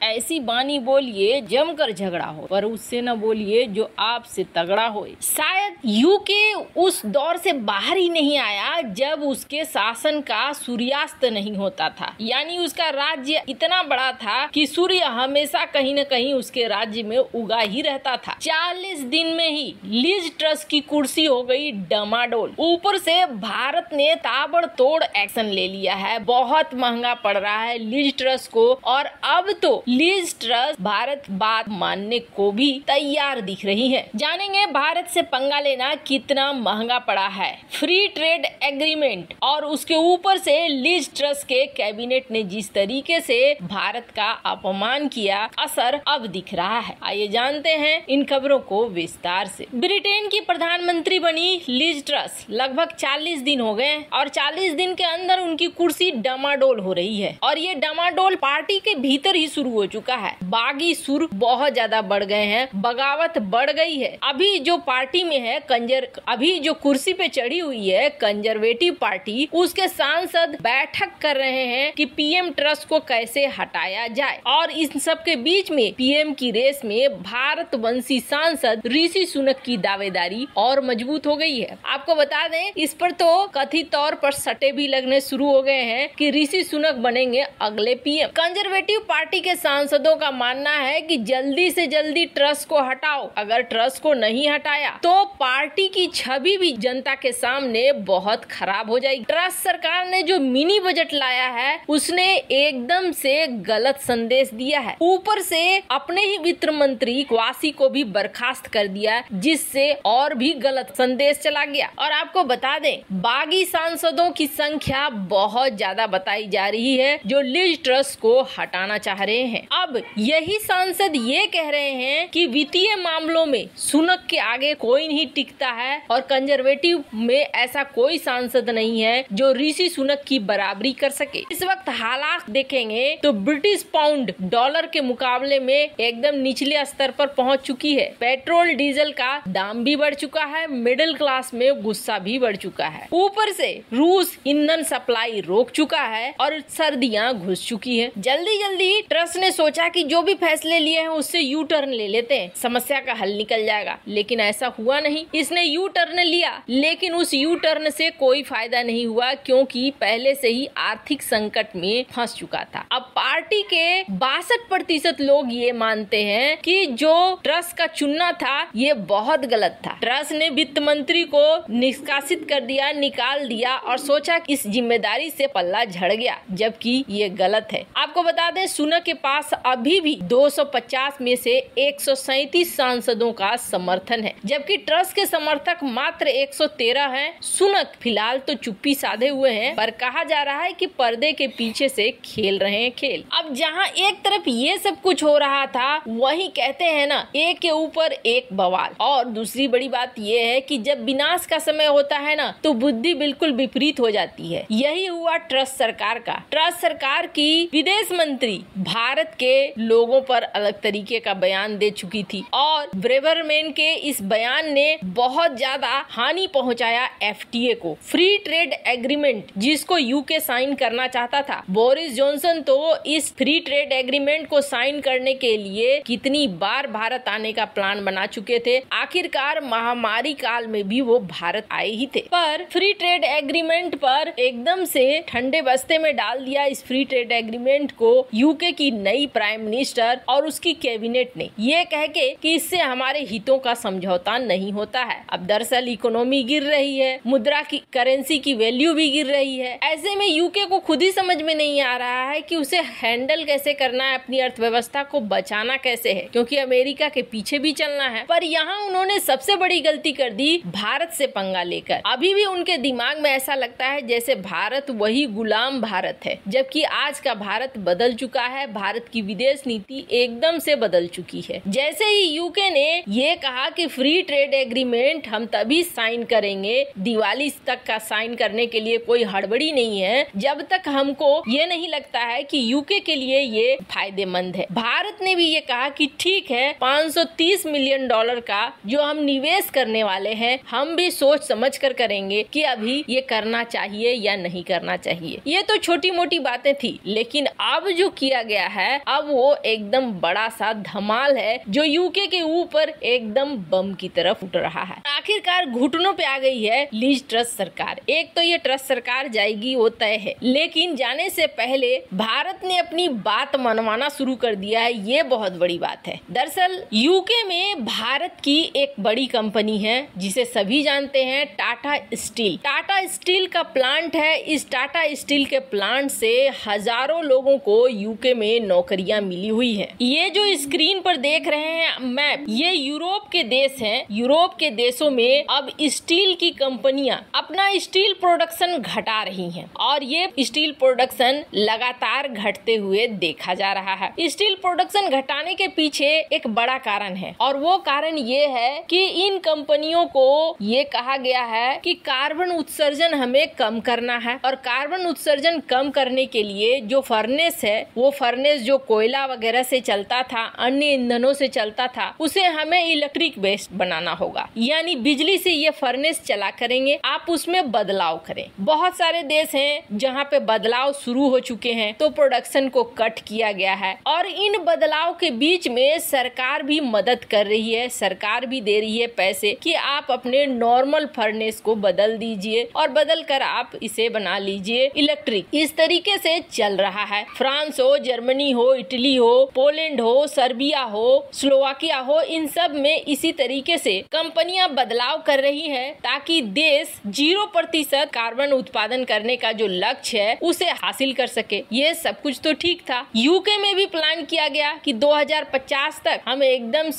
ऐसी बानी बोलिए जमकर झगड़ा हो, पर उससे न बोलिए जो आपसे तगड़ा हो। शायद यूके उस दौर से बाहर ही नहीं आया जब उसके शासन का सूर्यास्त नहीं होता था, यानी उसका राज्य इतना बड़ा था कि सूर्य हमेशा कहीं न कहीं उसके राज्य में उगा ही रहता था। 40 दिन में ही लिज ट्रस की कुर्सी हो गई डमाडोल। ऊपर से भारत ने ताबड़तोड़ एक्शन ले लिया है, बहुत महंगा पड़ रहा है लिज ट्रस को, और अब तो लिज ट्रस भारत बात मानने को भी तैयार दिख रही है। जानेंगे भारत से पंगा लेना कितना महंगा पड़ा है। फ्री ट्रेड एग्रीमेंट और उसके ऊपर से लिज ट्रस के कैबिनेट ने जिस तरीके से भारत का अपमान किया, असर अब दिख रहा है। आइए जानते हैं इन खबरों को विस्तार से। ब्रिटेन की प्रधानमंत्री बनी लिज ट्रस लगभग 40 दिन हो गए और 40 दिन के अंदर उनकी कुर्सी डमाडोल हो रही है, और ये डमाडोल पार्टी के भीतर ही शुरू हो चुका है। बागी सुर बहुत ज्यादा बढ़ गए हैं, बगावत बढ़ गई है। अभी जो पार्टी में है अभी जो कुर्सी पे चढ़ी हुई है कंजर्वेटिव पार्टी, उसके सांसद बैठक कर रहे हैं कि पीएम ट्रस को कैसे हटाया जाए, और इन सब के बीच में पीएम की रेस में भारतवंशी सांसद ऋषि सुनक की दावेदारी और मजबूत हो गई है। आपको बता दें, इस पर तो कथित तौर पर सट्टे भी लगने शुरू हो गए हैं कि ऋषि सुनक बनेंगे अगले पीएम। कंजर्वेटिव पार्टी के सांसदों का मानना है कि जल्दी से जल्दी ट्रस को हटाओ, अगर ट्रस को नहीं हटाया तो पार्टी की छवि भी जनता के सामने बहुत खराब हो जाएगी। ट्रस सरकार ने जो मिनी बजट लाया है उसने एकदम से गलत संदेश दिया है, ऊपर से अपने ही वित्त मंत्री क्वासी को भी बर्खास्त कर दिया, जिससे और भी गलत संदेश चला गया। और आपको बता दें, बागी सांसदों की संख्या बहुत ज्यादा बताई जा रही है जो लिज ट्रस को हटाना चाह रहे हैं। अब यही सांसद ये कह रहे हैं कि वित्तीय मामलों में सुनक के आगे कोई नहीं टिकता है, और कंजर्वेटिव में ऐसा कोई सांसद नहीं है जो ऋषि सुनक की बराबरी कर सके। इस वक्त हालात देखेंगे तो ब्रिटिश पाउंड डॉलर के मुकाबले में एकदम निचले स्तर पर पहुंच चुकी है। पेट्रोल डीजल का दाम भी बढ़ चुका है, मिडिल क्लास में गुस्सा भी बढ़ चुका है। ऊपर से रूस ईंधन सप्लाई रोक चुका है और सर्दियां घुस चुकी है। जल्दी जल्दी ट्रस्ट ने सोचा कि जो भी फैसले लिए हैं उससे यू टर्न ले लेते हैं, समस्या का हल निकल जाएगा, लेकिन ऐसा हुआ नहीं। इसने यू टर्न लिया, लेकिन उस यू टर्न से कोई फायदा नहीं हुआ, क्योंकि पहले से ही आर्थिक संकट में फंस चुका था। अब पार्टी के 62% लोग ये मानते हैं कि जो ट्रस्ट का चुनना था ये बहुत गलत था। ट्रस्ट ने वित्त मंत्री को निष्कासित कर दिया, निकाल दिया, और सोचा कि इस जिम्मेदारी से पल्ला झड़ गया, जबकि ये गलत है। आपको बता दें, सुनक के पास अभी भी 250 में से 137 सांसदों का समर्थन है, जबकि ट्रस्ट के समर्थक मात्र 113 हैं। सुनक फिलहाल तो चुप्पी साधे हुए हैं, पर कहा जा रहा है कि पर्दे के पीछे से खेल रहे हैं खेल। अब जहां एक तरफ ये सब कुछ हो रहा था, वहीं कहते हैं ना, एक के ऊपर एक बवाल। और दूसरी बड़ी बात ये है कि जब विनाश का समय होता है ना, तो बुद्धि बिल्कुल विपरीत हो जाती है। यही हुआ ट्रस्ट सरकार का। ट्रस्ट सरकार की विदेश मंत्री भारत के लोगों पर अलग तरीके का बयान दे चुकी थी, और ब्रेवरमैन के इस बयान ने बहुत ज्यादा हानि पहुंचाया एफटीए को, फ्री ट्रेड एग्रीमेंट जिसको यूके साइन करना चाहता था। बोरिस जॉनसन तो इस फ्री ट्रेड एग्रीमेंट को साइन करने के लिए कितनी बार भारत आने का प्लान बना चुके थे। आखिरकार महामारी काल में भी वो भारत आए ही थे, पर फ्री ट्रेड एग्रीमेंट पर एकदम से ठंडे बस्ते में डाल दिया इस फ्री ट्रेड एग्रीमेंट को यूके की नई प्राइम मिनिस्टर और उसकी कैबिनेट ने, ये कह के कि इससे हमारे हितों का समझौता नहीं होता है। अब दरअसल इकोनॉमी गिर रही है, मुद्रा की करेंसी की वैल्यू भी गिर रही है। ऐसे में यूके को खुद ही समझ में नहीं आ रहा है कि उसे हैंडल कैसे करना है, अपनी अर्थव्यवस्था को बचाना कैसे है, क्योंकि अमेरिका के पीछे भी चलना है। पर यहाँ उन्होंने सबसे बड़ी गलती कर दी भारत से पंगा लेकर। अभी भी उनके दिमाग में ऐसा लगता है जैसे भारत वही गुलाम भारत है, जबकि आज का भारत बदल चुका है। भारत की विदेश नीति एकदम से बदल चुकी है। जैसे ही यूके ने ये कहा कि फ्री ट्रेड एग्रीमेंट हम तभी साइन करेंगे, दिवाली तक का साइन करने के लिए कोई हड़बड़ी नहीं है, जब तक हमको ये नहीं लगता है कि यूके के लिए ये फायदेमंद है। भारत ने भी ये कहा कि ठीक है, $530 मिलियन का जो हम निवेश करने वाले हैं, हम भी सोच समझ कर करेंगे कि अभी ये करना चाहिए या नहीं करना चाहिए। ये तो छोटी मोटी बातें थी, लेकिन अब जो किया गया है है, अब वो एकदम बड़ा सा धमाल है जो यूके के ऊपर एकदम बम की तरफ फूट रहा है। आखिरकार घुटनों पे आ गई है लिज ट्रस सरकार। एक तो ये ट्रस सरकार जाएगी वो तय है, लेकिन जाने से पहले भारत ने अपनी बात मनवाना शुरू कर दिया है, ये बहुत बड़ी बात है। दरअसल यूके में भारत की एक बड़ी कंपनी है जिसे सभी जानते हैं, टाटा स्टील। टाटा स्टील का प्लांट है। इस टाटा स्टील के प्लांट से हजारों लोगों को यूके में नौकरियां मिली हुई है। ये जो स्क्रीन पर देख रहे हैं मैप, ये यूरोप के देश हैं। यूरोप के देशों में अब स्टील की कंपनियां अपना स्टील प्रोडक्शन घटा रही हैं और ये स्टील प्रोडक्शन लगातार घटते हुए देखा जा रहा है। स्टील प्रोडक्शन घटाने के पीछे एक बड़ा कारण है और वो कारण ये है कि इन कंपनियों को ये कहा गया है कि कार्बन उत्सर्जन हमें कम करना है और कार्बन उत्सर्जन कम करने के लिए जो फर्नेस है, वो फर्नेस जो कोयला वगैरह से चलता था, अन्य ईंधनों से चलता था, उसे हमें इलेक्ट्रिक बेस्ड बनाना होगा। यानी बिजली से ये फर्नेस चला करेंगे, आप उसमें बदलाव करें। बहुत सारे देश हैं जहाँ पे बदलाव शुरू हो चुके हैं, तो प्रोडक्शन को कट किया गया है और इन बदलाव के बीच में सरकार भी मदद कर रही है। सरकार भी दे रही है पैसे कि आप अपने नॉर्मल फर्नेस को बदल दीजिए और बदल कर आप इसे बना लीजिए इलेक्ट्रिक। इस तरीके से चल रहा है। फ्रांस हो, जर्मनी हो, इटली हो, पोलैंड हो, सर्बिया हो, स्लोवाकिया हो, इन सब में इसी तरीके से कंपनियां बदलाव कर रही है ताकि देश 0% कार्बन उत्पादन करने का जो लक्ष्य है उसे हासिल कर सके। ये सब कुछ तो ठीक था। यूके में भी प्लान किया गया कि 2050 तक हम एकदम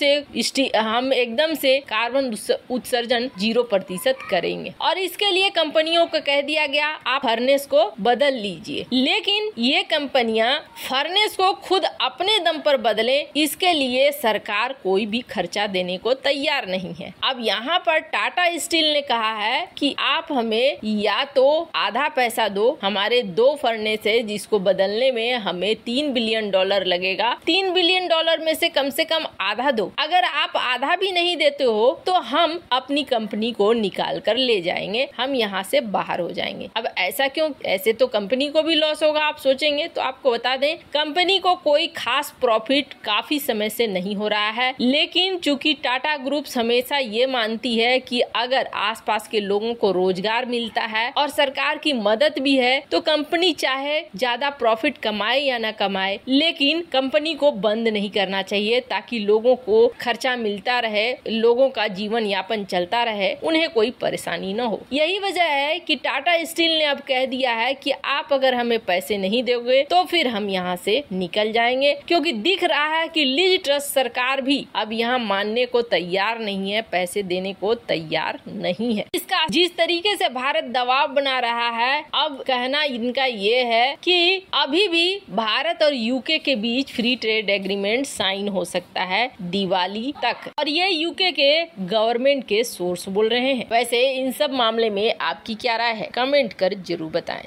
से कार्बन उत्सर्जन 0% करेंगे और इसके लिए कंपनियों को कह दिया गया आप फर्नेस को बदल लीजिए। लेकिन ये कंपनियां फर्नेस को खुद अपने दम पर बदले, इसके लिए सरकार कोई भी खर्चा देने को तैयार नहीं है। अब यहाँ पर टाटा स्टील ने कहा है कि आप हमें या तो आधा पैसा दो, हमारे 2 फर्नेस है जिसको बदलने में हमें $3 बिलियन लगेगा, $3 बिलियन में से कम आधा दो। अगर आप आधा भी नहीं देते हो तो हम अपनी कंपनी को निकाल कर ले जाएंगे, हम यहाँ से बाहर हो जाएंगे। अब ऐसा क्यों? ऐसे तो कंपनी को भी लॉस होगा, आप सोचेंगे। तो आपको बता दें, कंपनी को कोई खास प्रॉफिट काफी समय से नहीं हो रहा है, लेकिन चूंकि टाटा ग्रुप हमेशा ये मानती है कि अगर आसपास के लोगों को रोजगार मिलता है और सरकार की मदद भी है तो कंपनी चाहे ज्यादा प्रॉफिट कमाए या ना कमाए, लेकिन कंपनी को बंद नहीं करना चाहिए ताकि लोगों को खर्चा मिलता रहे, लोगों का जीवन यापन चलता रहे, उन्हें कोई परेशानी न हो। यही वजह है कि टाटा स्टील ने अब कह दिया है कि आप अगर हमें पैसे नहीं दोगे तो फिर हम यहाँ से निकल जाएंगे, क्योंकि दिख रहा है कि लिज ट्रस सरकार भी अब यहाँ मानने को तैयार नहीं है, पैसे देने को तैयार नहीं है। इसका जिस तरीके से भारत दबाव बना रहा है, अब कहना इनका ये है कि अभी भी भारत और यूके के बीच फ्री ट्रेड एग्रीमेंट साइन हो सकता है दिवाली तक, और ये यूके के गवर्नमेंट के सोर्स बोल रहे हैं। वैसे इन सब मामले में आपकी क्या राय है, कमेंट कर जरूर बताएं।